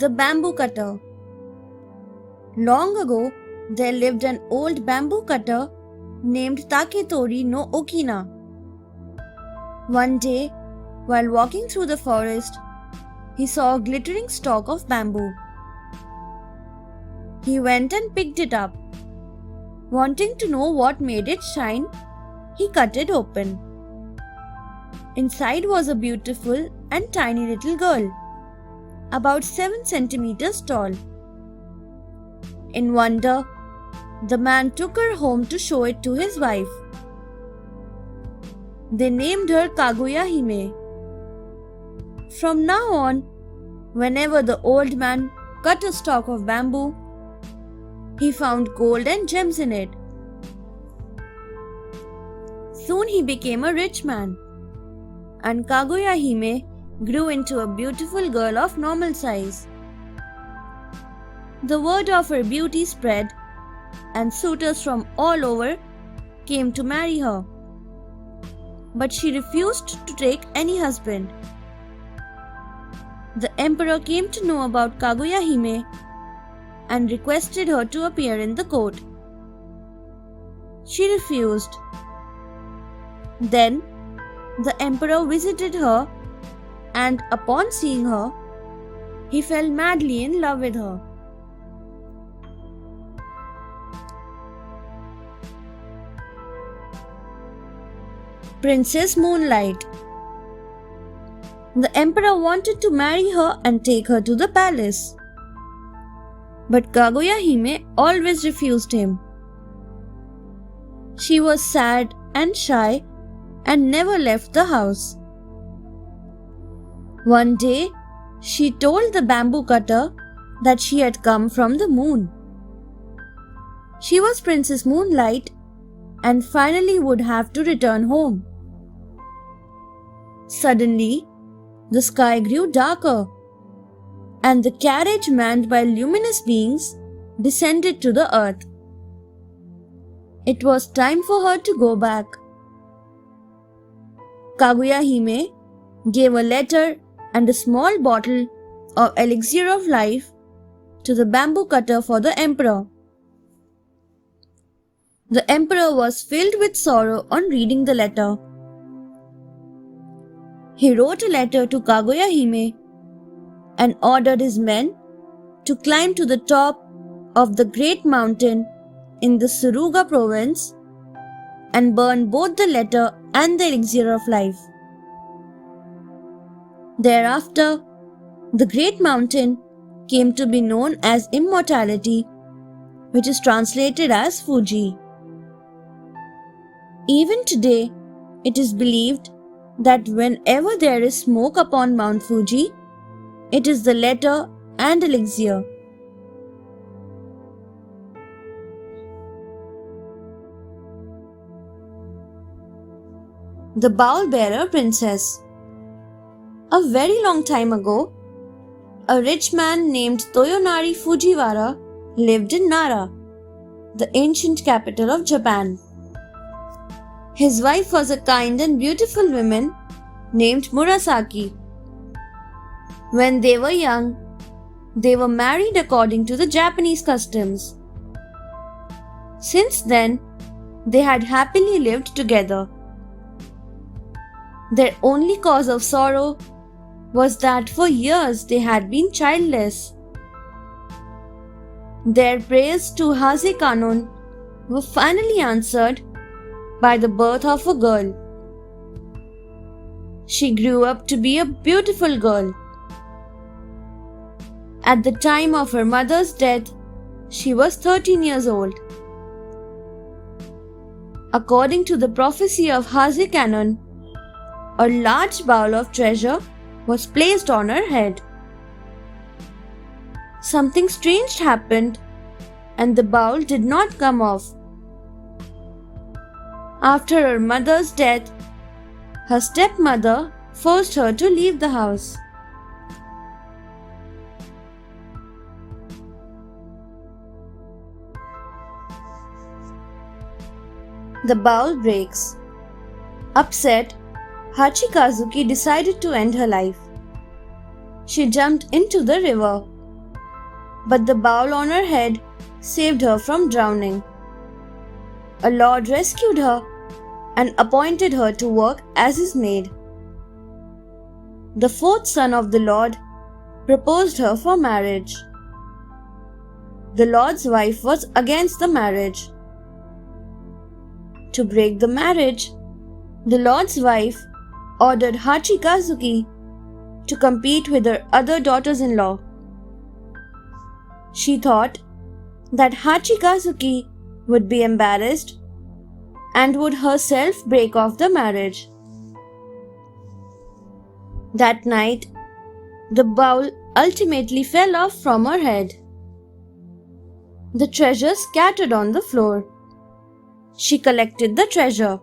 The bamboo cutter. Long ago, there lived an old bamboo cutter named Taketori no Okina. One day, while walking through the forest, he saw a glittering stalk of bamboo. He went and picked it up. Wanting to know what made it shine, he cut it open. Inside was a beautiful and tiny little girl, about 7 centimeters tall. In wonder, the man took her home to show it to his wife. They named her Kaguya Hime. From now on, whenever the old man cut a stalk of bamboo, he found gold and gems in it. Soon he became a rich man, and Kaguya Hime grew into a beautiful girl of normal size. The word of her beauty spread, and suitors from all over came to marry her. But she refused to take any husband. The emperor came to know about Kaguya Hime and requested her to appear in the court. She refused. Then the emperor visited her, and upon seeing her, he fell madly in love with her. Princess Moonlight. The emperor wanted to marry her and take her to the palace. But Kaguya Hime always refused him. She was sad and shy and never left the house. One day, she told the bamboo cutter that she had come from the moon. She was Princess Moonlight and finally would have to return home. Suddenly, the sky grew darker, and the carriage manned by luminous beings descended to the earth. It was time for her to go back. Kaguya Hime gave a letter and a small bottle of elixir of life to the bamboo cutter for the emperor. The emperor was filled with sorrow on reading the letter. He wrote a letter to Kaguya Hime and ordered his men to climb to the top of the great mountain in the Suruga province and burn both the letter and the elixir of life. Thereafter, the great mountain came to be known as Immortality, which is translated as Fuji. Even today, it is believed that whenever there is smoke upon Mount Fuji, it is the letter and elixir. The Bowl Bearer Princess. A very long time ago, a rich man named Toyonari Fujiwara lived in Nara, the ancient capital of Japan. His wife was a kind and beautiful woman named Murasaki. When they were young, they were married according to the Japanese customs. Since then, they had happily lived together. Their only cause of sorrow was that for years they had been childless. Their prayers to Hase Kanon were finally answered by the birth of a girl. She grew up to be a beautiful girl. At the time of her mother's death, she was 13 years old. According to the prophecy of Hase Kanon, a large bowl of treasure was placed on her head. Something strange happened, and the bowl did not come off. After her mother's death, her stepmother forced her to leave the house. The bowl breaks. Upset, Hachikazuki decided to end her life. She jumped into the river but the bowl on her head saved her from drowning. A lord rescued her and appointed her to work as his maid. The fourth son of the lord proposed her for marriage. The lord's wife was against the marriage. To break the marriage, the lord's wife ordered Hachikazuki to compete with her other daughters-in-law. She thought that Hachikazuki would be embarrassed and would herself break off the marriage. That night, the bowl ultimately fell off from her head. The treasure scattered on the floor. She collected the treasure.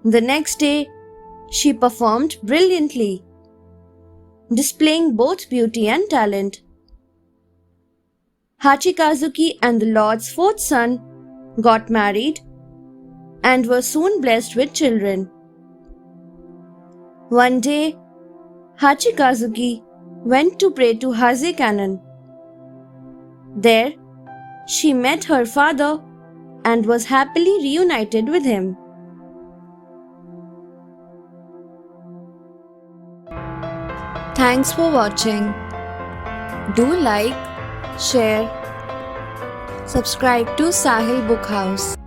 The next day, she performed brilliantly, displaying both beauty and talent. Hachikazuki and the lord's fourth son got married and were soon blessed with children. One day, Hachikazuki went to pray to Haze Kannon. There, she met her father and was happily reunited with him. Thanks for watching. Do like, share, subscribe to Sahil Book House.